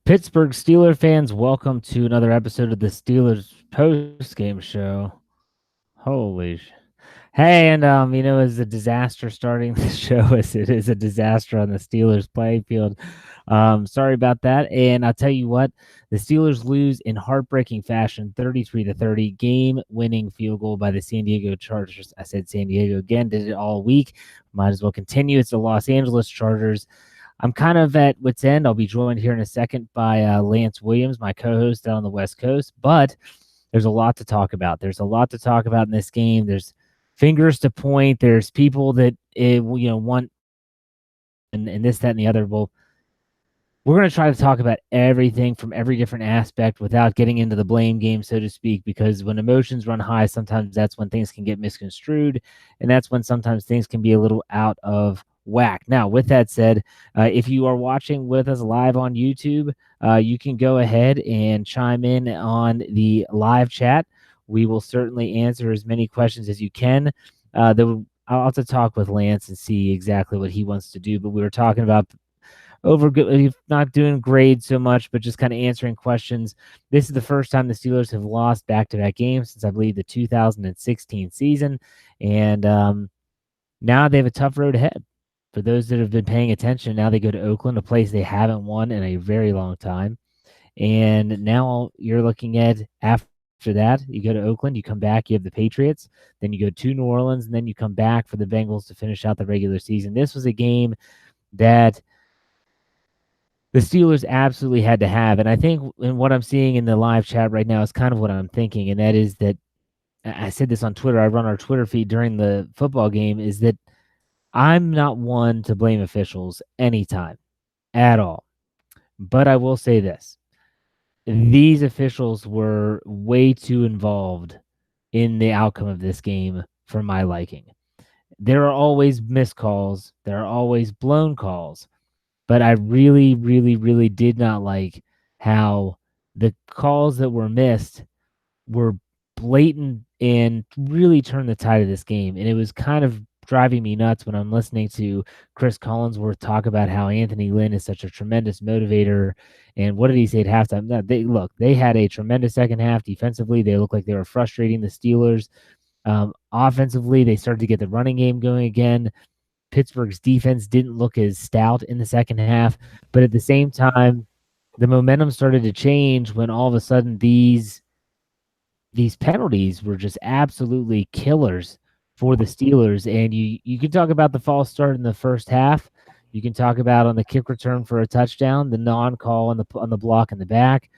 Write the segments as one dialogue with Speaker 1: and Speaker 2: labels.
Speaker 1: Pittsburgh Steelers fans, welcome to another episode of the Steelers post-game show. Holy Hey, and it's a disaster starting the show as it is a disaster on the Steelers playing field. Sorry about that. And I'll tell you what, the Steelers lose in heartbreaking fashion, 33-30, game-winning field goal by the San Diego Chargers. I said San Diego again, did it all week. Might as well continue. It's the Los Angeles Chargers. I'm kind of at wit's end. I'll be joined here in a second by Lance Williams, my co-host down on the West Coast. But there's a lot to talk about. There's a lot to talk about in this game. There's fingers to point. There's people that want and this, that, and the other. Well, we're going to try to talk about everything from every different aspect without getting into the blame game, so to speak, because when emotions run high, sometimes that's when things can get misconstrued, and that's when sometimes things can be a little out of whack. Now, with that said, if you are watching with us live on YouTube, you can go ahead and chime in on the live chat. We will certainly answer as many questions as you can. I'll have to talk with Lance and see exactly what he wants to do, but we were talking about not doing grades so much, but just kind of answering questions. This is the first time the Steelers have lost back-to-back games since I believe the 2016 season, and now they have a tough road ahead. For those that have been paying attention, now they go to Oakland, a place they haven't won in a very long time, and now you're looking at after that, you go to Oakland, you come back, you have the Patriots, then you go to New Orleans, and then you come back for the Bengals to finish out the regular season. This was a game that the Steelers absolutely had to have. And I think in what I'm seeing in the live chat right now is kind of what I'm thinking. And that is that I said this on Twitter. I run our Twitter feed during the football game, is that I'm not one to blame officials anytime at all. But I will say this. These officials were way too involved in the outcome of this game for my liking. There are always missed calls. There are always blown calls. But I really, really, really did not like how the calls that were missed were blatant and really turned the tide of this game. And it was kind of driving me nuts when I'm listening to Chris Collinsworth talk about how Anthony Lynn is such a tremendous motivator. And what did he say at halftime? No, they had a tremendous second half defensively. They looked like they were frustrating the Steelers. Offensively, they started to get the running game going again. Pittsburgh's defense didn't look as stout in the second half, but at the same time, the momentum started to change when all of a sudden these penalties were just absolutely killers for the Steelers. And you can talk about the false start in the first half. You can talk about on the kick return for a touchdown, the non-call on the block in the back.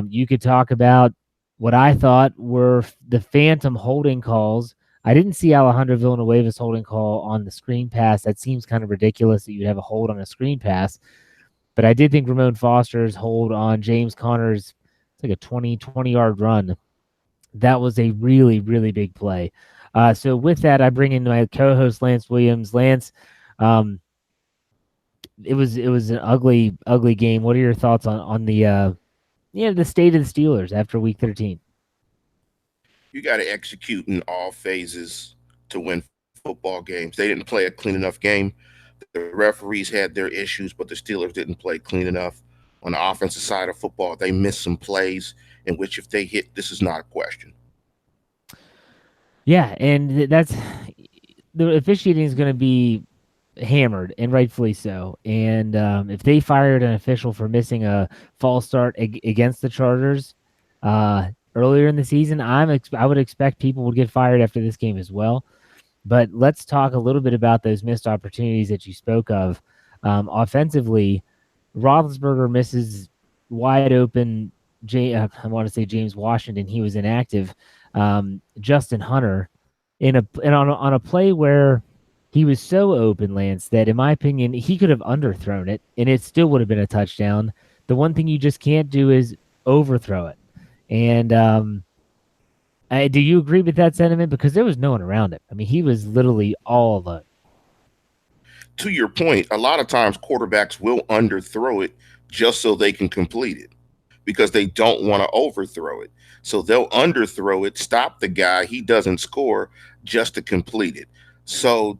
Speaker 1: You could talk about what I thought were the phantom holding calls. I didn't see Alejandro Villanueva's holding call on the screen pass. That seems kind of ridiculous that you'd have a hold on a screen pass. But I did think Ramon Foster's hold on James Conner's, it's like a 20-yard run. That was a really, really big play. So with that, I bring in my co-host, Lance Williams. Lance, it was an ugly, ugly game. What are your thoughts on the state of the Steelers after Week 13?
Speaker 2: You got to execute in all phases to win football games. They didn't play a clean enough game. The referees had their issues, but the Steelers didn't play clean enough. On the offensive side of football, they missed some plays in which if they hit, this is not a question.
Speaker 1: Yeah, and that's the officiating is going to be hammered, and rightfully so. And if they fired an official for missing a false start against the Chargers earlier in the season, I would expect people would get fired after this game as well. But let's talk a little bit about those missed opportunities that you spoke of. Offensively, Roethlisberger misses wide open. I want to say James Washington. He was inactive. Justin Hunter on a play where he was so open, Lance, that in my opinion he could have underthrown it and it still would have been a touchdown. The one thing you just can't do is overthrow it. And do you agree with that sentiment? Because there was no one around him. I mean, he was literally all alone.
Speaker 2: To your point, a lot of times quarterbacks will underthrow it just so they can complete it because they don't want to overthrow it. So they'll underthrow it, stop the guy, he doesn't score just to complete it. So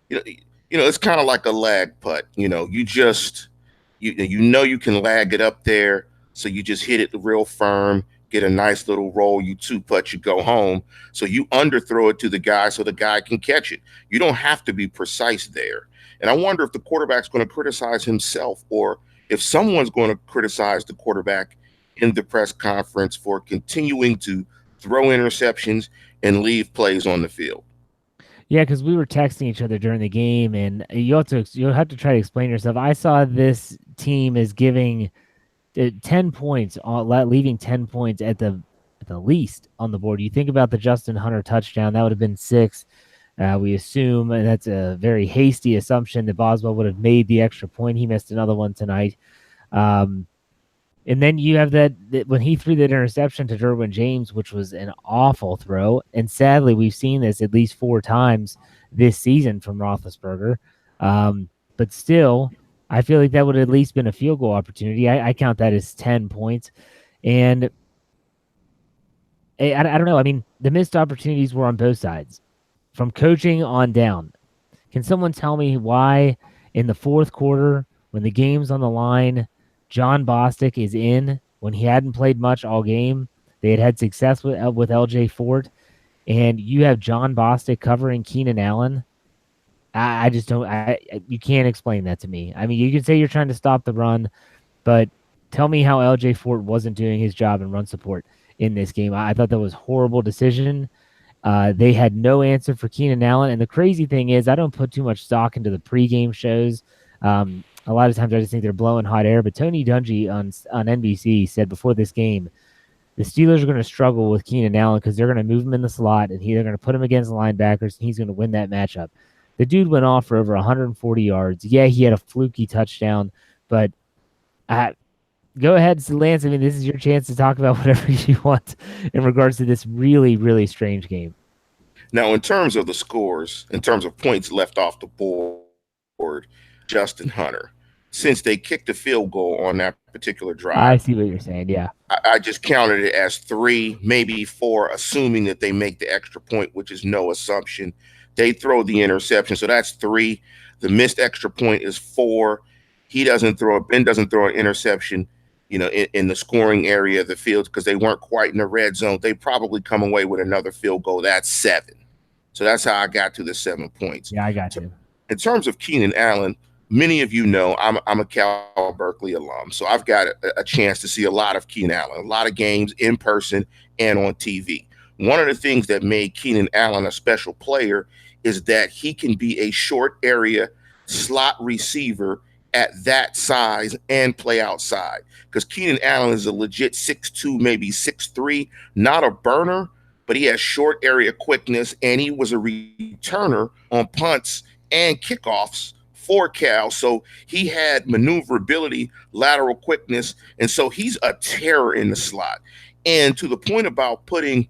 Speaker 2: it's kind of like a lag putt. You You know you can lag it up there, so you just hit it real firm, get a nice little roll, you two putt, you go home. So you underthrow it to the guy so the guy can catch it. You don't have to be precise there. And I wonder if the quarterback's going to criticize himself, or if someone's going to criticize the quarterback in the press conference for continuing to throw interceptions and leave plays on the field.
Speaker 1: Yeah, because we were texting each other during the game, and you'll have to try to explain yourself. I saw this team is giving 10 points, leaving 10 points at the least on the board. You think about the Justin Hunter touchdown, that would have been 6. We assume, and that's a very hasty assumption, that Boswell would have made the extra point. He missed another one tonight. And then you have that when he threw that interception to Derwin James, which was an awful throw. And sadly, we've seen this at least 4 times this season from Roethlisberger. But still, I feel like that would have at least been a field goal opportunity. I count that as 10 points. And I don't know. I mean, the missed opportunities were on both sides, from coaching on down. Can someone tell me why in the fourth quarter, when the game's on the line, John Bostic is in when he hadn't played much all game? They had success with LJ Fort, and you have John Bostic covering Keenan Allen. I just don't. You can't explain that to me. I mean, you can say you're trying to stop the run, but tell me how LJ Fort wasn't doing his job in run support in this game. I thought that was a horrible decision. They had no answer for Keenan Allen. And the crazy thing is, I don't put too much stock into the pregame shows. A lot of times I just think they're blowing hot air. But Tony Dungy on NBC said before this game, the Steelers are going to struggle with Keenan Allen because they're going to move him in the slot, and they're going to put him against the linebackers, and he's going to win that matchup. The dude went off for over 140 yards. Yeah, he had a fluky touchdown, but go ahead, Lance. I mean, this is your chance to talk about whatever you want in regards to this really, really strange game.
Speaker 2: Now, in terms of the scores, in terms of points left off the board, Justin Hunter, since they kicked the field goal on that particular drive,
Speaker 1: I see what you're saying. Yeah.
Speaker 2: I just counted it as 3, maybe 4, assuming that they make the extra point, which is no assumption. They throw the interception, so that's 3. The missed extra point is 4. Ben doesn't throw an interception, in the scoring area of the field because they weren't quite in the red zone. They probably come away with another field goal. That's 7. So that's how I got to the 7 points.
Speaker 1: Yeah, I got you.
Speaker 2: In terms of Keenan Allen, many of you know I'm a Cal Berkeley alum, so I've got a chance to see a lot of Keenan Allen, a lot of games in person and on TV. One of the things that made Keenan Allen a special player is that he can be a short area slot receiver at that size and play outside. Because Keenan Allen is a legit 6'2", maybe 6'3", not a burner, but he has short area quickness, and he was a returner on punts and kickoffs for Cal. So he had maneuverability, lateral quickness, and so he's a terror in the slot. And to the point about putting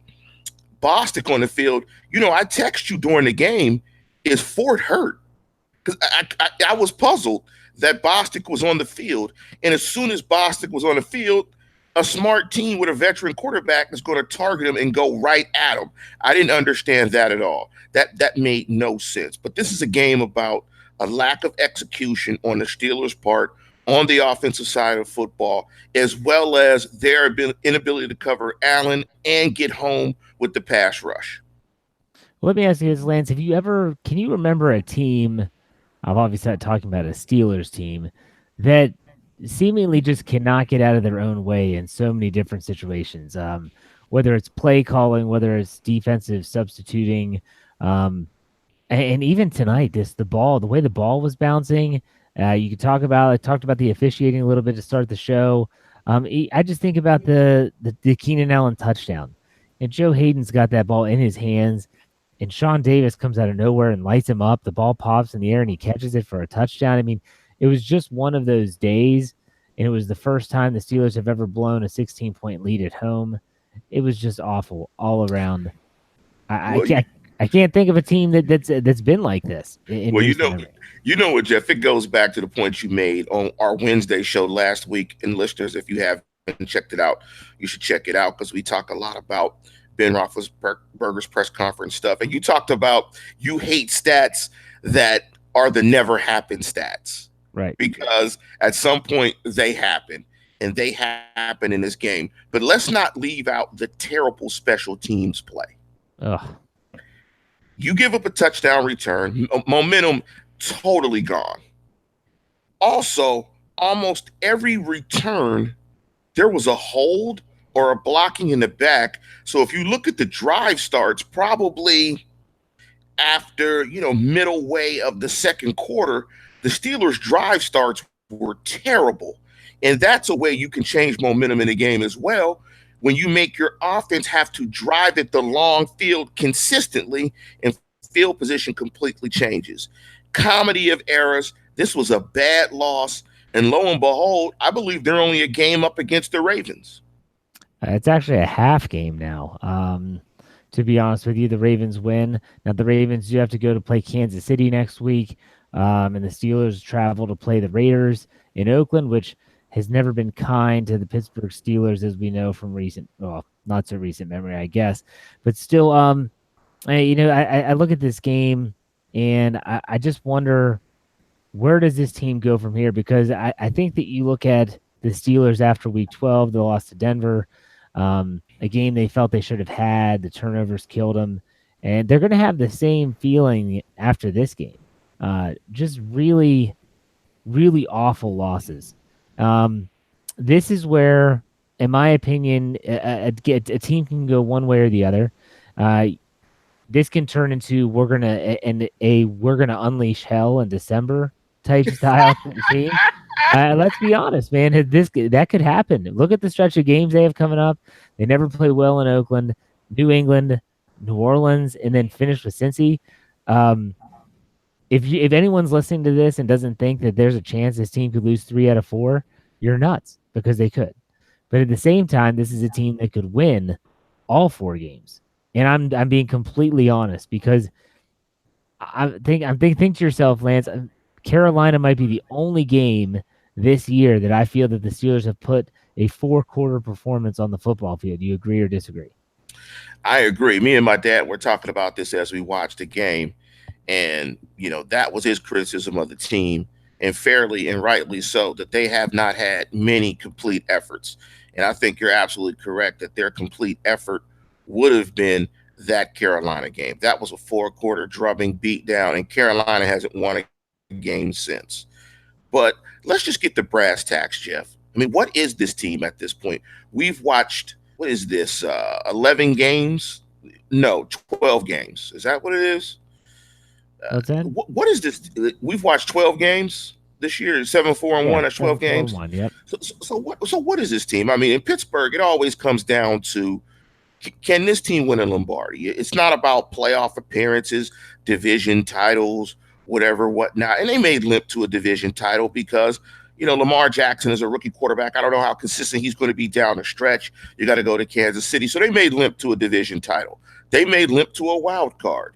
Speaker 2: Bostic on the field, I text you during the game, is Fort hurt? Because I was puzzled that Bostic was on the field. And as soon as Bostic was on the field, a smart team with a veteran quarterback is going to target him and go right at him. I didn't understand that at all. That made no sense. But this is a game about a lack of execution on the Steelers' part on the offensive side of football, as well as their inability to cover Allen and get home with the pass rush.
Speaker 1: Well, let me ask you this, Lance. Can you remember a team, I'm obviously not talking about a Steelers team, that seemingly just cannot get out of their own way in so many different situations, whether it's play calling, whether it's defensive substituting, and even tonight, the way the ball was bouncing. You could talked about the officiating a little bit to start the show. I just think about the Keenan Allen touchdown, and Joe Hayden's got that ball in his hands, and Sean Davis comes out of nowhere and lights him up. The ball pops in the air, and he catches it for a touchdown. I mean, it was just one of those days, and it was the first time the Steelers have ever blown a 16-point lead at home. It was just awful all around. I can't think of a team that's been like this.
Speaker 2: Well, you know what, Jeff? It goes back to the point you made on our Wednesday show last week. And listeners, if you haven't checked it out, you should check it out because we talk a lot about Ben Roethlisberger's press conference stuff. And you talked about you hate stats that are the never happen stats,
Speaker 1: Right.
Speaker 2: because at some point they happen, and they happen in this game. But let's not leave out the terrible special teams play.
Speaker 1: Ugh.
Speaker 2: You give up a touchdown return, momentum totally gone. Also, almost every return, there was a hold or a blocking in the back. So if you look at the drive starts, probably after, middle way of the second quarter, the Steelers' drive starts were terrible. And that's a way you can change momentum in the game as well, when you make your offense have to drive it the long field consistently, and field position completely changes. Comedy of errors. This was a bad loss. And lo and behold, I believe they're only a game up against the Ravens.
Speaker 1: It's actually a half game now. To be honest with you, the Ravens win. Now the Ravens do have to go to play Kansas City next week, and the Steelers travel to play the Raiders in Oakland, which has never been kind to the Pittsburgh Steelers, as we know from recent, well, not so recent memory, I guess, but still, I look at this game and I just wonder, where does this team go from here? Because I think that you look at the Steelers after week 12, they lost to Denver, a game they felt they should have had. The turnovers killed them. And they're going to have the same feeling after this game. Just really, really awful losses. This is where, in my opinion, a team can go one way or the other. This can turn into we're gonna unleash hell in December type style team. Let's be honest, man. That could happen. Look at the stretch of games they have coming up. They never play well in Oakland, New England, New Orleans, and then finish with Cincy. If anyone's listening to this and doesn't think that there's a chance this team could lose 3 out of 4, you're nuts, because they could. But at the same time, this is a team that could win all 4 games. And I'm being completely honest, because think to yourself, Lance, Carolina might be the only game this year that I feel that the Steelers have put a 4-quarter performance on the football field. Do you agree or disagree?
Speaker 2: I agree. Me and my dad were talking about this as we watched the game. And, that was his criticism of the team, and fairly and rightly so, that they have not had many complete efforts. And I think you're absolutely correct that their complete effort would have been that Carolina game. That was a 4-quarter drubbing beatdown, and Carolina hasn't won a game since. But let's just get the brass tacks, Jeff. I mean, what is this team at this point? We've watched, what is this, 11 games? No, 12 games. Is that what it is?
Speaker 1: What's that?
Speaker 2: What is this? We've watched 12 games this year, 7-4-1. That's 12 games.
Speaker 1: 4-1, yep.
Speaker 2: So what is this team? I mean, in Pittsburgh, it always comes down to, can this team win a Lombardi? It's not about playoff appearances, division titles, whatnot. And they made limp to a division title because, Lamar Jackson is a rookie quarterback. I don't know how consistent he's going to be down the stretch. You got to go to Kansas City. So they made limp to a division title. They made limp to a wild card.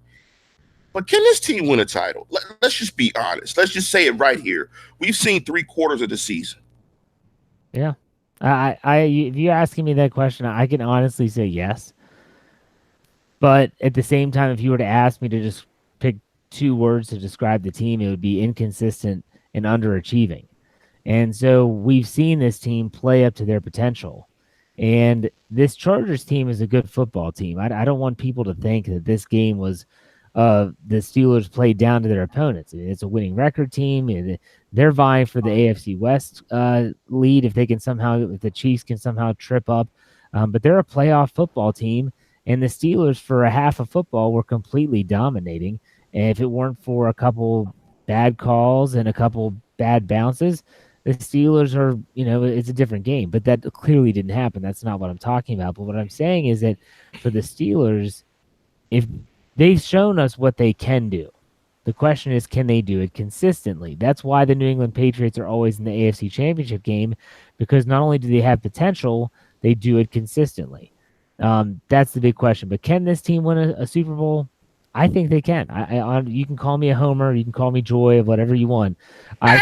Speaker 2: But can this team win a title? Let's just be honest. Let's just say it right here. We've seen 3/4 of the season.
Speaker 1: Yeah. If you're asking me that question, I can honestly say yes. But at the same time, if you were to ask me to just pick 2 words to describe the team, it would be inconsistent and underachieving. And so we've seen this team play up to their potential. And this Chargers team is a good football team. I don't want people to think that this game was the Steelers played down to their opponents. It's a winning record team, and they're vying for the AFC West lead if the Chiefs can somehow trip up. But they're a playoff football team, and the Steelers for a half of football were completely dominating. And if it weren't for a couple bad calls and a couple bad bounces, the Steelers are, it's a different game. But that clearly didn't happen. That's not what I'm talking about. But what I'm saying is that for the Steelers, if they've shown us what they can do. The question is, can they do it consistently? That's why the New England Patriots are always in the AFC Championship game, because not only do they have potential, they do it consistently. That's the big question. But can this team win a Super Bowl? I think they can. You can call me a homer, you can call me Joy, whatever you want. I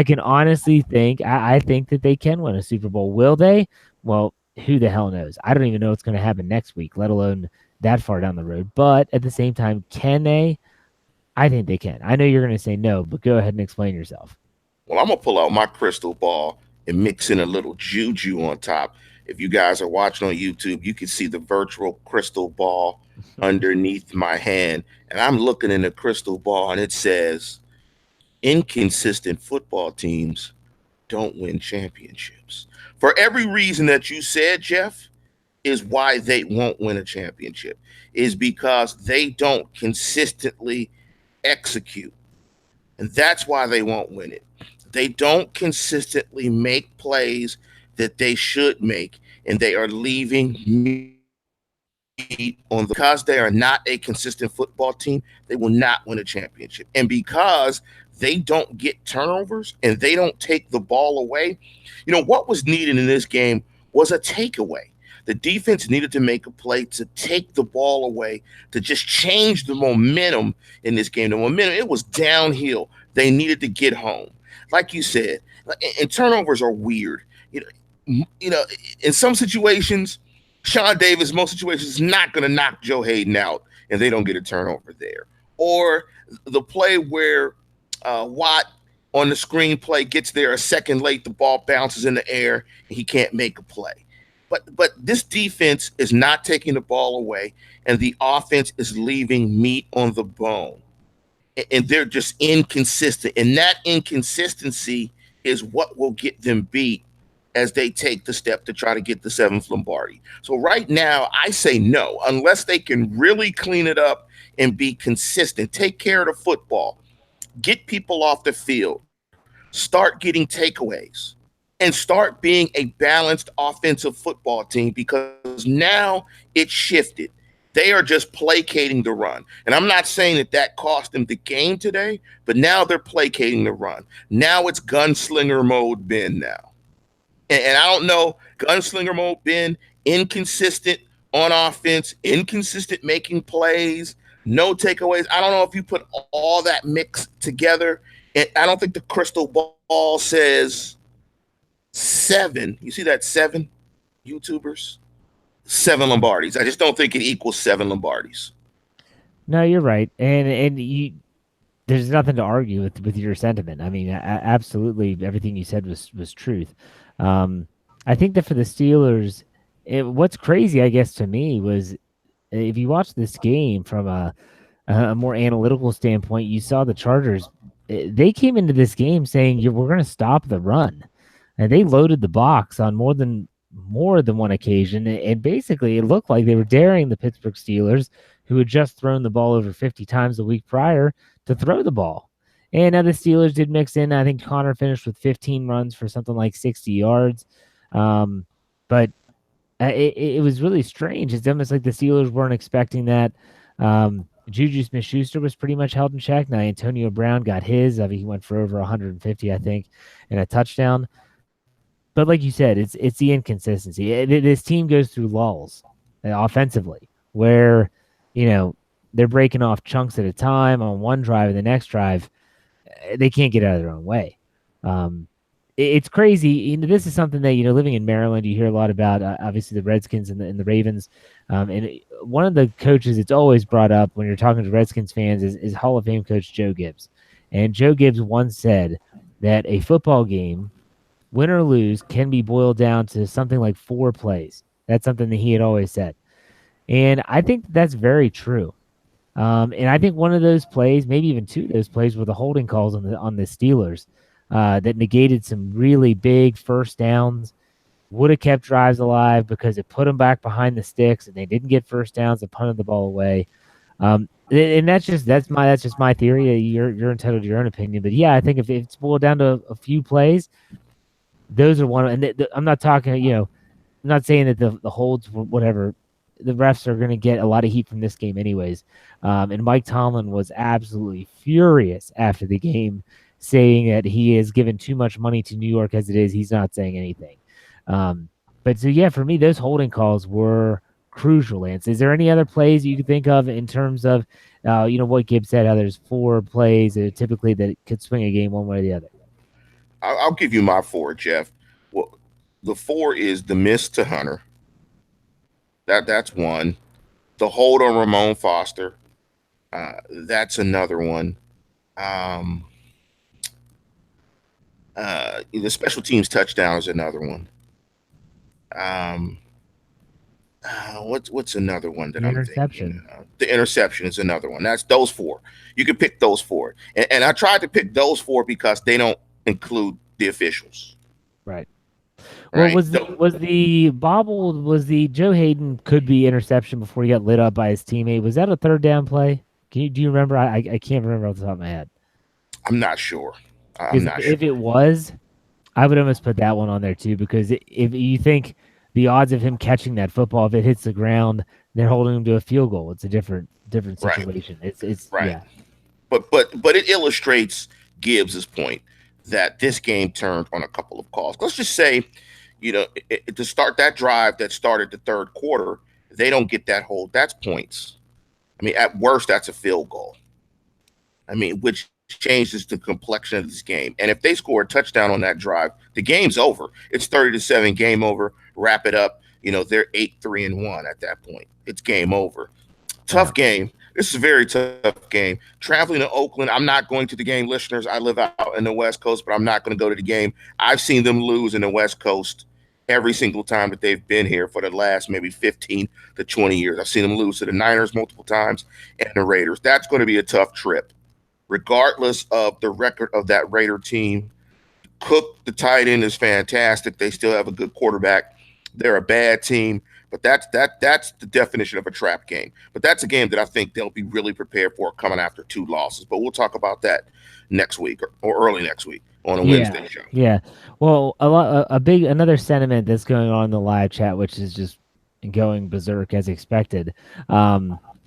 Speaker 1: can honestly think I think that they can win a Super Bowl. Will they? Well, who the hell knows? I don't even know what's going to happen next week, let alone that far down the road. But at the same time, can they? I think they can. I know you're going to say no, but go ahead and explain yourself.
Speaker 2: Well, I'm gonna pull out my crystal ball and mix in a little juju on top. If you guys are watching on YouTube, you can see the virtual crystal ball underneath my hand, and I'm looking in the crystal ball, and it says inconsistent football teams don't win championships. For every reason that you said, Jeff, is why they won't win a championship, is because they don't consistently execute. And that's why they won't win it. They don't consistently make plays that they should make, and they are leaving meat on the because they are not a consistent football team, they will not win a championship. And because they don't get turnovers and they don't take the ball away, what was needed in this game was a takeaway. The defense needed to make a play to take the ball away, to just change the momentum in this game. The momentum, it was downhill. They needed to get home. Like you said, and turnovers are weird. In some situations, Sean Davis, most situations, is not going to knock Joe Hayden out and they don't get a turnover there. Or the play where Watt on the screenplay gets there a second late, the ball bounces in the air, and he can't make a play. But this defense is not taking the ball away, and the offense is leaving meat on the bone. And they're just inconsistent. And that inconsistency is what will get them beat as they take the step to try to get the seventh Lombardi. So right now, I say no, unless they can really clean it up and be consistent, take care of the football, get people off the field, start getting takeaways, and start being a balanced offensive football team, because now it's shifted. They are just placating the run. And I'm not saying that cost them the game today, but now they're placating the run. Now it's gunslinger mode Ben now. And I don't know, gunslinger mode Ben, inconsistent on offense, inconsistent making plays, no takeaways. I don't know if you put all that mix together. And I don't think the crystal ball says 7. You see that 7 YouTubers? 7 Lombardis. I just don't think it equals 7 Lombardis.
Speaker 1: No, you're right, and there's nothing to argue with your sentiment. I mean, absolutely, everything you said was truth. I think that for the Steelers, what's crazy, I guess, to me was if you watch this game from a more analytical standpoint, you saw the Chargers. They came into this game saying, "We're going to stop the run," and they loaded the box on more than one occasion. And basically, it looked like they were daring the Pittsburgh Steelers, who had just thrown the ball over 50 times the week prior, to throw the ball. And now the Steelers did mix in. I think Connor finished with 15 runs for something like 60 yards. But it was really strange. It's almost like the Steelers weren't expecting that. Juju Smith-Schuster was pretty much held in check. Now Antonio Brown got his. I mean, he went for over 150, I think, and a touchdown. But like you said, it's the inconsistency. This team goes through lulls offensively, where they're breaking off chunks at a time on one drive, and the next drive they can't get out of their own way. It's crazy. This is something that living in Maryland, you hear a lot about. Obviously, the Redskins and the Ravens. And one of the coaches it's always brought up when you're talking to Redskins fans is Hall of Fame coach Joe Gibbs. And Joe Gibbs once said that a football game, win or lose, can be boiled down to something like 4 plays. That's something that he had always said. And I think that's very true. And I think one of those plays, maybe even 2 of those plays, were the holding calls on the Steelers that negated some really big first downs, would have kept drives alive because it put them back behind the sticks, and they didn't get first downs and punted the ball away. And that's just my theory. You're entitled to your own opinion, but yeah, I think if it's boiled down to a few plays, those are one. And I'm not talking, I'm not saying that the holds, whatever. The refs are going to get a lot of heat from this game anyways. And Mike Tomlin was absolutely furious after the game, saying that he has given too much money to New York as it is. He's not saying anything. But so, yeah, for me, those holding calls were crucial, Lance. Is there any other plays you could think of in terms of, what Gibbs said, how there's 4 plays typically that could swing a game one way or the other?
Speaker 2: I'll give you my 4, Jeff. Well, the 4 is the miss to Hunter. That's one. The hold on Ramon Foster. That's another one. Um, the special teams touchdown is another one. Um, what's another one that
Speaker 1: The
Speaker 2: I'm thinking?
Speaker 1: interception.
Speaker 2: The interception is another one. That's those four. You can pick those four, and I tried to pick those four because they don't include the officials,
Speaker 1: Right. Well,
Speaker 2: right?
Speaker 1: was the bobble was the Joe Hayden could be interception before he got lit up by his teammate? Was that a third down play? Do you remember? I can't remember off the top of my head.
Speaker 2: I'm not sure. I'm
Speaker 1: Because
Speaker 2: not sure.
Speaker 1: if it was, I would almost put that one on there too. Because if you think the odds of him catching that football, if it hits the ground, they're holding him to a field goal. It's a different
Speaker 2: Right,
Speaker 1: situation. It's
Speaker 2: right.
Speaker 1: yeah.
Speaker 2: But it illustrates Gibbs's point that this game turned on a couple of calls. Let's just say, to start that drive that started the third quarter, they don't get that hold. That's points. I mean, at worst, that's a field goal. I mean, which changes the complexion of this game. And if they score a touchdown on that drive, the game's over. It's 30-7, game over. Wrap it up. They're 8-3-1 at that point. It's game over.
Speaker 1: Uh-huh.
Speaker 2: Tough game. This is a very tough game. Traveling to Oakland, I'm not going to the game, listeners. I live out in the West Coast, but I'm not going to go to the game. I've seen them lose in the West Coast every single time that they've been here for the last maybe 15 to 20 years. I've seen them lose to the Niners multiple times and the Raiders. That's going to be a tough trip, regardless of the record of that Raider team. Cook, the tight end, is fantastic. They still have a good quarterback. They're a bad team, but that's the definition of a trap game. But that's a game that I think they'll be really prepared for coming after two losses. But we'll talk about that next week or early next week on a Wednesday show.
Speaker 1: Yeah. Well, another sentiment that's going on in the live chat, which is just going berserk as expected,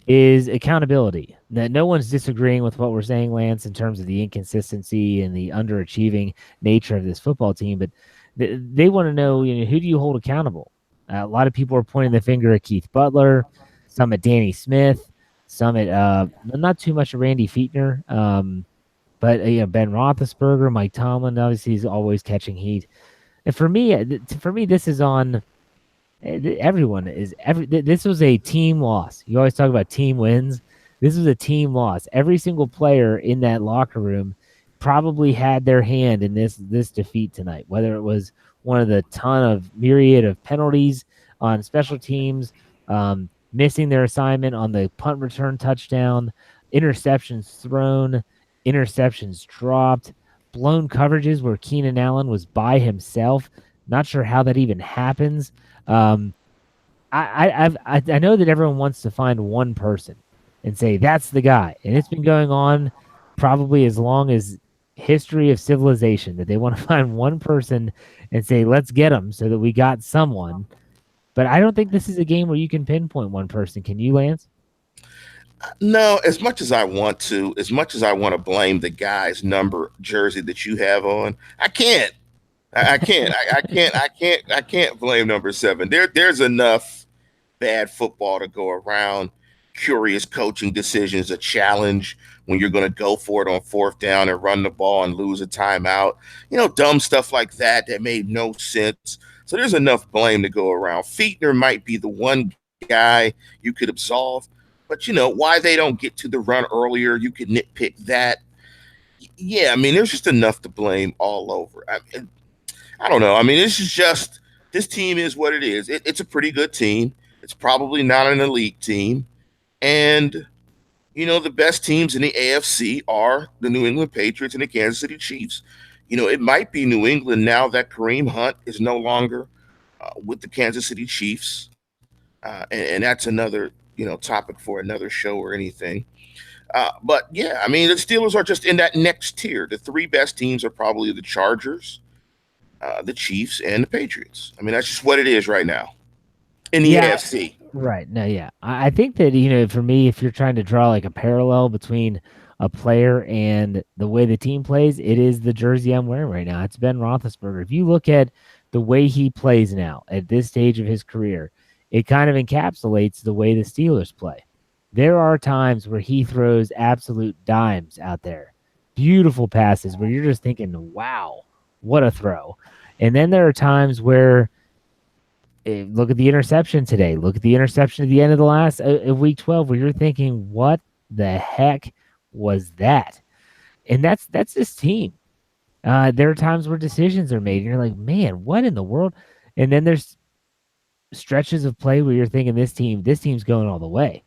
Speaker 1: is accountability. That no one's disagreeing with what we're saying, Lance, in terms of the inconsistency and the underachieving nature of this football team, but they want to know, who do you hold accountable? A lot of people are pointing the finger at Keith Butler, some at Danny Smith, some at not too much at Randy Fichtner. But Ben Roethlisberger, Mike Tomlin, obviously he's always catching heat. And for me, this is on everyone. This was a team loss. You always talk about team wins. This was a team loss. Every single player in that locker room probably had their hand in this defeat tonight. Whether it was one of the myriad of penalties on special teams, missing their assignment on the punt return touchdown, interceptions thrown, interceptions dropped, blown coverages where Keenan Allen was by himself. Not sure how that even happens. I know that everyone wants to find one person and say that's the guy, and it's been going on probably as long as history of civilization, that they want to find one person and say let's get him so that we got someone. But I don't think this is a game where you can pinpoint one person. Can you, Lance?
Speaker 2: No, as much as I want to, as much as I want to blame the guy's number jersey that you have on, I can't. I can't. I can't blame number 7. There's enough bad football to go around. Curious coaching decisions, a challenge when you're going to go for it on fourth down and run the ball and lose a timeout. Dumb stuff like that made no sense. So there's enough blame to go around. Fichtner might be the one guy you could absolve, but why they don't get to the run earlier, you could nitpick that. Yeah, I mean, there's just enough to blame all over. I don't know. I mean, this team is what it is. It's a pretty good team. It's probably not an elite team. And, the best teams in the AFC are the New England Patriots and the Kansas City Chiefs. It might be New England now that Kareem Hunt is no longer with the Kansas City Chiefs. And that's another, topic for another show or anything. But, yeah, I mean, the Steelers are just in that next tier. The 3 best teams are probably the Chargers, the Chiefs, and the Patriots. I mean, that's just what it is right now in the AFC.
Speaker 1: Right. No, yeah. I think that, for me, if you're trying to draw like a parallel between a player and the way the team plays, it is the jersey I'm wearing right now. It's Ben Roethlisberger. If you look at the way he plays now at this stage of his career, it kind of encapsulates the way the Steelers play. There are times where he throws absolute dimes out there. Beautiful passes where you're just thinking, wow, what a throw. And then there are times where, look at the interception today. Look at the interception at the end of the last of week 12 where you're thinking, what the heck was that? And that's this team. There are times where decisions are made, and you're like, man, what in the world? And then there's stretches of play where you're thinking this team's going all the way.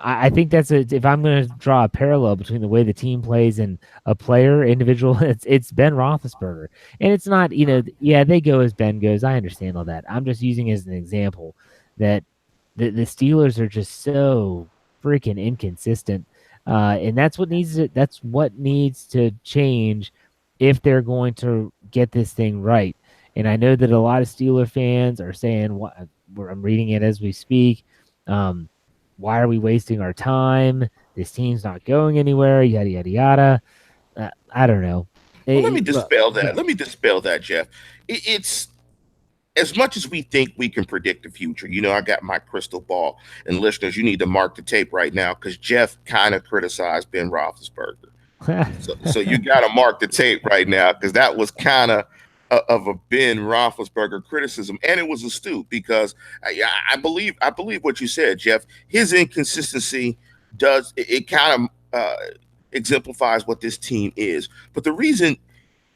Speaker 1: I think that's if I'm going to draw a parallel between the way the team plays and a player individual, it's Ben Roethlisberger, and it's not yeah, they go as Ben goes. I understand all that. I'm just using as an example that the Steelers are just so freaking inconsistent, and that's what needs to change if they're going to get this thing right. And I know that a lot of Steeler fans are saying, "What?" I'm reading it as we speak. Um, why are we wasting our time? This team's not going anywhere. Yada yada yada. I don't know.
Speaker 2: Well, let me
Speaker 1: Look,
Speaker 2: dispel that.
Speaker 1: yeah.
Speaker 2: Let me dispel that, Jeff. It's as much as we think we can predict the future. I got my crystal ball, and listeners, you need to mark the tape right now because Jeff kind of criticized Ben Roethlisberger. So you got to mark the tape right now because that was kind of a Ben Roethlisberger criticism, and it was astute because I believe what you said, Jeff. His inconsistency does it kind of exemplifies what this team is. But the reason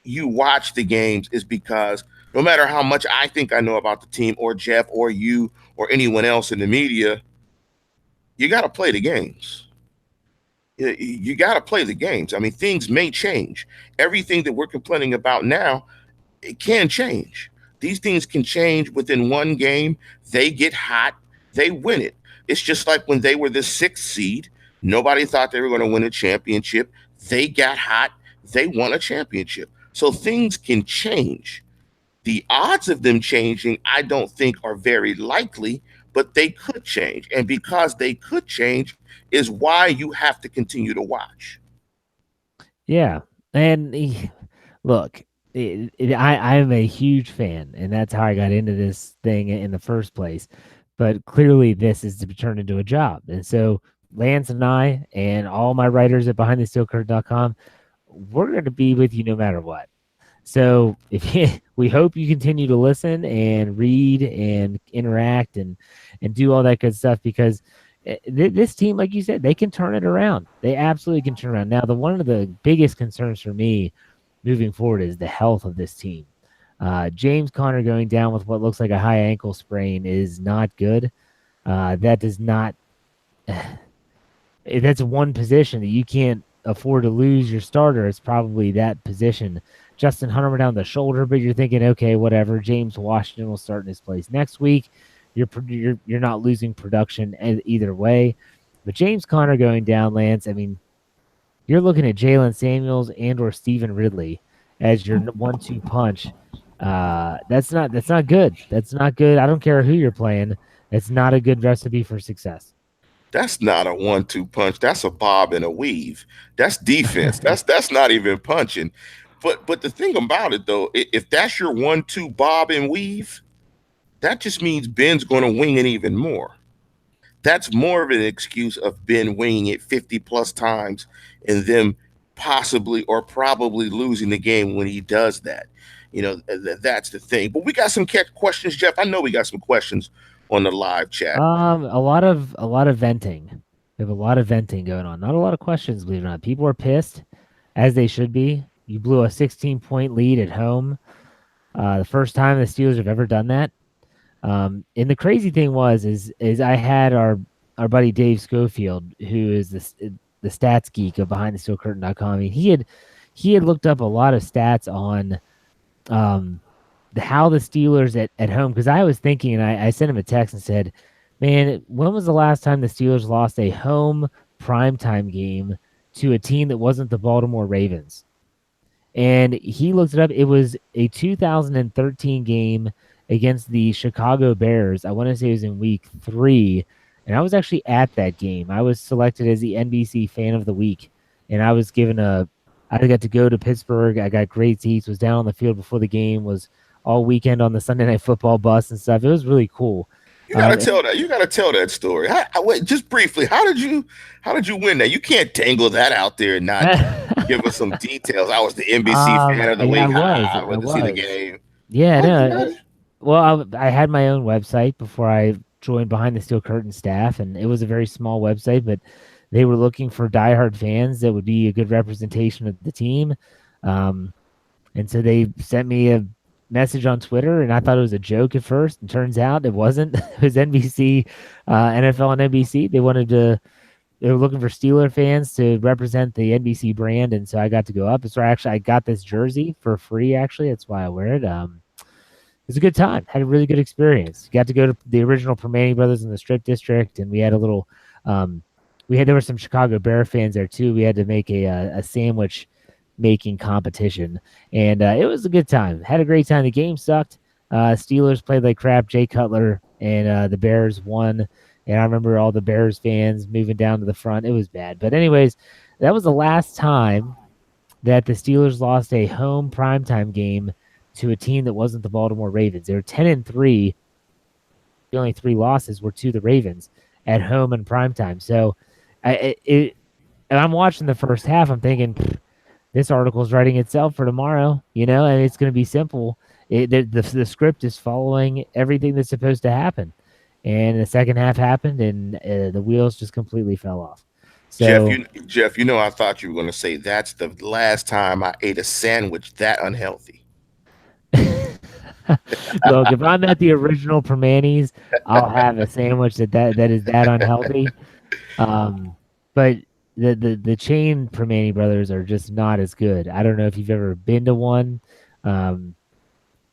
Speaker 2: you watch the games is because no matter how much I think I know about the team, or Jeff, or you, or anyone else in the media, you got to play the games. You got to play the games. I mean, things may change. Everything that we're complaining about now, it can change. These things can change within one game. They get hot, they win it. It's just like when they were the sixth seed. Nobody thought they were going to win a championship. They got hot, they won a championship. So things can change. The odds of them changing, I don't think, are very likely, but they could change. And because they could change, is why you have to continue to watch.
Speaker 1: Yeah. And look, I'm a huge fan, and that's how I got into this thing in the first place. But clearly, this is to be turned into a job. And so, Lance and I, and all my writers at BehindTheSteelCurtain.com, we're going to be with you no matter what. So we hope you continue to listen and read and interact and do all that good stuff because this team, like you said, they can turn it around. They absolutely can turn around. Now, the one of the biggest concerns for me moving forward is the health of this team. James Conner going down with what looks like a high ankle sprain is not good. That does not. That's one position that you can't afford to lose your starter. It's probably that position. Justin Hunter went down the shoulder, but you're thinking, okay, whatever. James Washington will start in his place next week. You're not losing production either way. But James Conner going down, Lance. I mean, you're looking at Jalen Samuels and or Stephen Ridley as your 1-2 punch. That's not good. That's not good. I don't care who you're playing. It's not a good recipe for success.
Speaker 2: That's not a 1-2 punch. That's a bob and a weave. That's defense. That's not even punching. But the thing about it though, if that's your 1-2 bob and weave, that just means Ben's going to wing it even more. That's more of an excuse of Ben winging it 50 plus times and them possibly or probably losing the game when he does that. That's the thing. But we got some questions, Jeff. I know we got some questions on the live chat.
Speaker 1: A lot of venting. We have a lot of venting going on. Not a lot of questions, believe it or not. People are pissed, as they should be. You blew a 16-point lead at home. The first time the Steelers have ever done that. And the crazy thing is I had our buddy Dave Schofield, who is the stats geek of BehindTheSteelCurtain.com. I mean, he had looked up a lot of stats on how the Steelers at home, because I was thinking, and I sent him a text and said, man, when was the last time the Steelers lost a home primetime game to a team that wasn't the Baltimore Ravens? And he looked it up. It was a 2013 game against the Chicago Bears. I want to say it was in week 3. And I was actually at that game. I was selected as the NBC fan of the week. And I got to go to Pittsburgh. I got great seats, was down on the field before the game, was all weekend on the Sunday Night Football bus and stuff. It was really cool.
Speaker 2: You gotta tell that. You gotta tell that story. Wait, just briefly. How did you win that? You can't tangle that out there and not give us some details. I was the NBC fan of the week. I went to see the game.
Speaker 1: Yeah, no. Well, I had my own website before I joined Behind the Steel Curtain staff, and it was a very small website, but they were looking for diehard fans that would be a good representation of the team. Um, and so they sent me a message on Twitter, and I thought it was a joke at first. And turns out it wasn't. It was NBC, NFL, and NBC. They were looking for Steeler fans to represent the NBC brand, and so I got to go up. So actually, I got this jersey for free. Actually, that's why I wear it. It was a good time. Had a really good experience. Got to go to the original Permane Brothers in the Strip District, and we had a little. Um, there were some Chicago Bear fans there too. We had to make a sandwich making competition, and it was a good time. Had a great time. The game sucked. Steelers played like crap. Jay Cutler and the Bears won. And I remember all the Bears fans moving down to the front. It was bad. But anyways, that was the last time that the Steelers lost a home primetime game to a team that wasn't the Baltimore Ravens. They were 10-3. The only three losses were to the Ravens at home in primetime. So and I'm watching the first half. I'm thinking, this article's writing itself for tomorrow, and it's going to be simple. The script is following everything that's supposed to happen. And the second half happened, and the wheels just completely fell off.
Speaker 2: Jeff,
Speaker 1: So,
Speaker 2: I thought you were going to say that's the last time I ate a sandwich that unhealthy.
Speaker 1: look, if I'm at the original Permanis, I'll have a sandwich that is that unhealthy. But the chain Permane brothers are just not as good. I don't know if you've ever been to one. Um,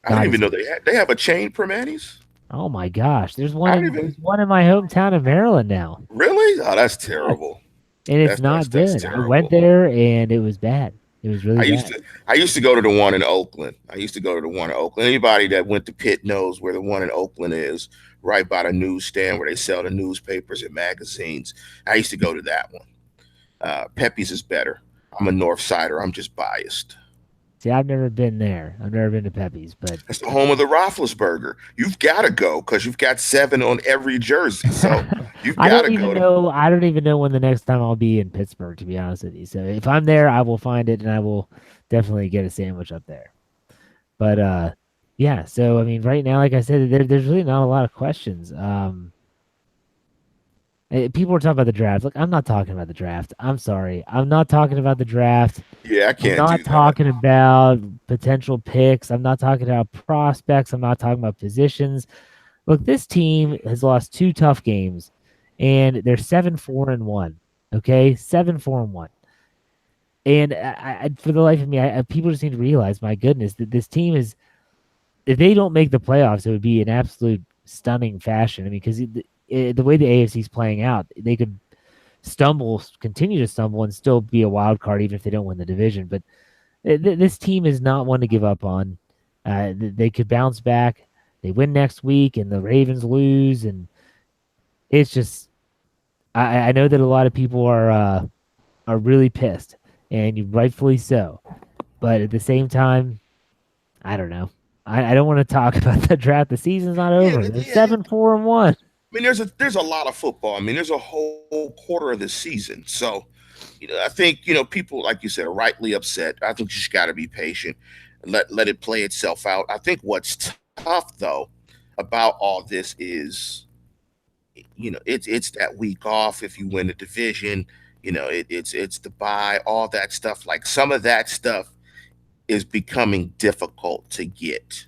Speaker 2: I didn't
Speaker 1: not
Speaker 2: even
Speaker 1: as
Speaker 2: know
Speaker 1: good.
Speaker 2: they have a chain per Manny's.
Speaker 1: Oh my gosh,
Speaker 2: I didn't even
Speaker 1: there's one in my hometown of Maryland now.
Speaker 2: really. Oh, that's
Speaker 1: Yes,
Speaker 2: terrible.
Speaker 1: and it's not
Speaker 2: That's
Speaker 1: good. I went
Speaker 2: terrible.
Speaker 1: there and it was bad. It was really
Speaker 2: I used
Speaker 1: bad.
Speaker 2: to I used to go to the one in Oakland. Anybody that went to Pitt knows where the one in Oakland is, right by the newsstand where they sell the newspapers and magazines. I used to go to that one. Pepe's is better. I'm a North Sider. I'm just biased.
Speaker 1: See, I've never been there. I've never been to Pepe's, but
Speaker 2: That's the home of the Roethlisberger. You've got to go because you've got 7 on every jersey. So you've
Speaker 1: I
Speaker 2: got
Speaker 1: don't
Speaker 2: to
Speaker 1: even
Speaker 2: go to.
Speaker 1: know. I don't even know when the next time I'll be in Pittsburgh, to be honest with you. So if I'm there, I will find it, and I will definitely get a sandwich up there. But yeah. So I mean, right now, like I said, there's really not a lot of questions. People were talking about the draft. Look, I'm not talking about the draft. I'm sorry. I'm not talking about the draft.
Speaker 2: Yeah, I
Speaker 1: I'm
Speaker 2: can't
Speaker 1: not
Speaker 2: do that.
Speaker 1: talking about potential picks. I'm not talking about prospects. I'm not talking about positions. Look, this team has lost two tough games, and they're 7-4-1. Okay, 7-4-1. And for the life of me, people just need to realize, my goodness, that this team is. If they don't make the playoffs, it would be an absolute stunning fashion. I mean, because the way the AFC is playing out, they could continue to stumble, and still be a wild card, even if they don't win the division. But this team is not one to give up on. They could bounce back. They win next week, and the Ravens lose, and it's just. I know that a lot of people are really pissed, and rightfully so. But at the same time, I don't know. I don't want to talk about the draft. The season's not
Speaker 2: Yeah,
Speaker 1: over. They're
Speaker 2: yeah.
Speaker 1: 7-4-1.
Speaker 2: I mean, there's a lot of football. I mean, there's a whole quarter of the season. So, I think people, like you said, are rightly upset. I think you just got to be patient and let it play itself out. I think what's tough though about all this is, it's that week off if you win the division. It's the bye, all that stuff. Like some of that stuff is becoming difficult to get,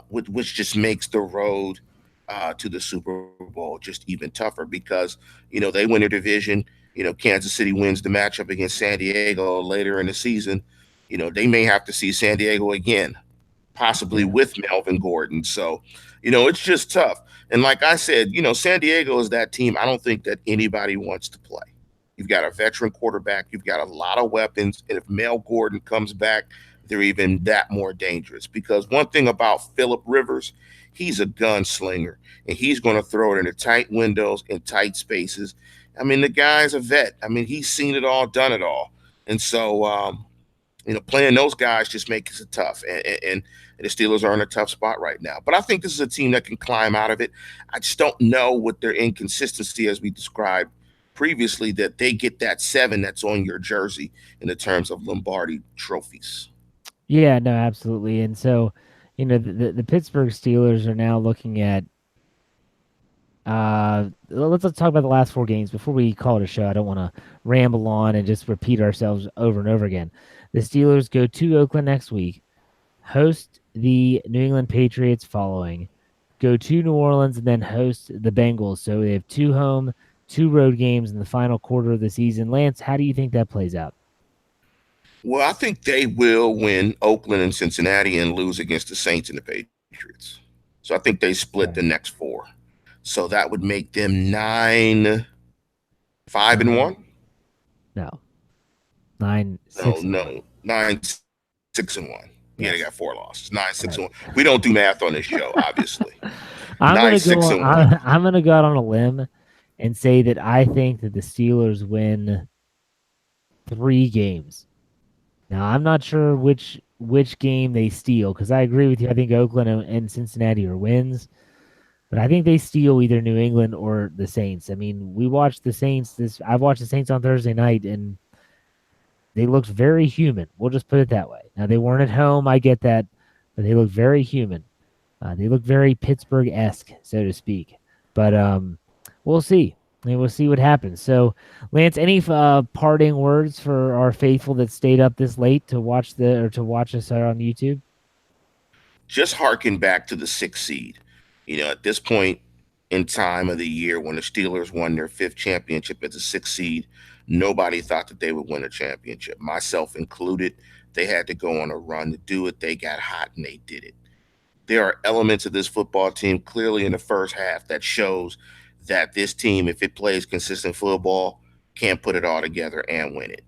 Speaker 2: which just makes the road to the Super Bowl just even tougher because they win their division. Kansas City wins the matchup against San Diego later in the season. They may have to see San Diego again, possibly
Speaker 1: Yeah.
Speaker 2: with Melvin Gordon. So, it's just tough. And like I said, San Diego is that team I don't think that anybody wants to play. You've got a veteran quarterback, you've got a lot of weapons, and if Mel Gordon comes back, they're even that more dangerous. Because one thing about Philip Rivers, he's a gunslinger, and he's going to throw it into tight windows and tight spaces. I mean, the guy's a vet. I mean, he's seen it all, done it all. And so, playing those guys just makes it tough. And the Steelers are in a tough spot right now. But I think this is a team that can climb out of it. I just don't know with their inconsistency, as we described previously, that they get that 7 that's on your jersey in the terms of Lombardi trophies.
Speaker 1: Yeah, no, absolutely. And so, the Pittsburgh Steelers are now looking at Let's talk about the last 4 games before we call it a show. I don't want to ramble on and just repeat ourselves over and over again. The Steelers go to Oakland next week, host the New England Patriots following, go to New Orleans, and then host the Bengals. So they have 2 home, 2 road games in the final quarter of the season. Lance, how do you think that plays out?
Speaker 2: Well, I think they will win Oakland and Cincinnati and lose against the Saints and the Patriots. So I think they split the
Speaker 1: Okay.
Speaker 2: next 4. So that would make them 9-5-1.
Speaker 1: No, nine,
Speaker 2: No,
Speaker 1: six, and one.
Speaker 2: no, 9-6-1. Yeah, they
Speaker 1: Yes.
Speaker 2: got 4 losses. 9-6-1.
Speaker 1: Right.
Speaker 2: We don't do math on this show, obviously.
Speaker 1: I'm
Speaker 2: Nine
Speaker 1: gonna go.
Speaker 2: six and one.
Speaker 1: I'm gonna go out on a limb and say that I think that the Steelers win 3 games. Now I'm not sure which game they steal because I agree with you. I think Oakland and Cincinnati are wins, but I think they steal either New England or the Saints. I mean, we watched the Saints. I've watched the Saints on Thursday night, and they looked very human. We'll just put it that way. Now they weren't at home. I get that, but they looked very human. They look very Pittsburgh-esque, so to speak. But we'll see. I mean, we'll see what happens. So, Lance, any parting words for our faithful that stayed up this late to watch to watch us on YouTube?
Speaker 2: Just harken back to the 6th seed. At this point in time of the year when the Steelers won their 5th championship as a 6th seed, nobody thought that they would win a championship, myself included. They had to go on a run to do it. They got hot and they did it. There are elements of this football team clearly in the first half that shows that this team, if it plays consistent football, can put it all together and win it.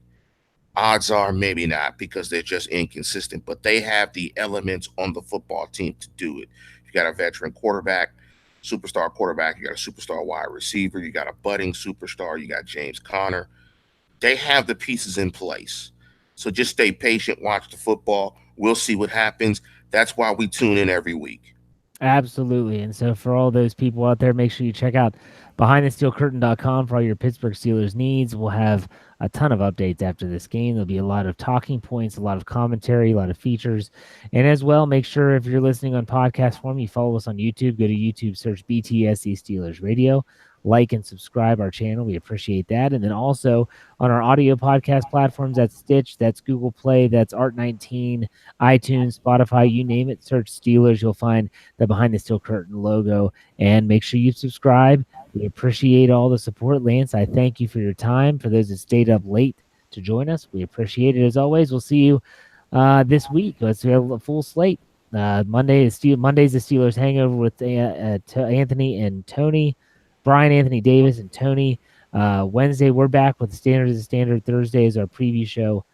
Speaker 2: Odds are maybe not because they're just inconsistent, but they have the elements on the football team to do it. You got a veteran quarterback, superstar quarterback, you got a superstar wide receiver, you got a budding superstar, you got James Conner. They have the pieces in place. So just stay patient, watch the football. We'll see what happens. That's why we tune in every week.
Speaker 1: Absolutely. And so for all those people out there, make sure you check out behindthesteelcurtain.com for all your Pittsburgh Steelers needs. We'll have a ton of updates after this game. There'll be a lot of talking points, a lot of commentary, a lot of features. And as well, make sure if you're listening on podcast form, you follow us on YouTube. Go to YouTube, search BTSC Steelers Radio. Like and subscribe our channel. We appreciate that. And then also on our audio podcast platforms, that's Stitch, that's Google Play, that's Art19, iTunes, Spotify, you name it. Search Steelers. You'll find the Behind the Steel Curtain logo. And make sure you subscribe. We appreciate all the support, Lance. I thank you for your time. For those that stayed up late to join us, we appreciate it as always. We'll see you this week. Let's have a full slate. Monday's the Steelers hangover with Anthony and Tony, Brian, Anthony Davis, and Tony. Wednesday, we're back with the Standard as a Standard. Thursday is our preview show.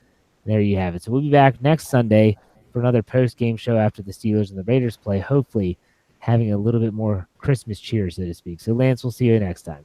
Speaker 1: There you have it. So we'll be back next Sunday for another post-game show after the Steelers and the Raiders play, hopefully having a little bit more Christmas cheer, so to speak. So, Lance, we'll see you next time.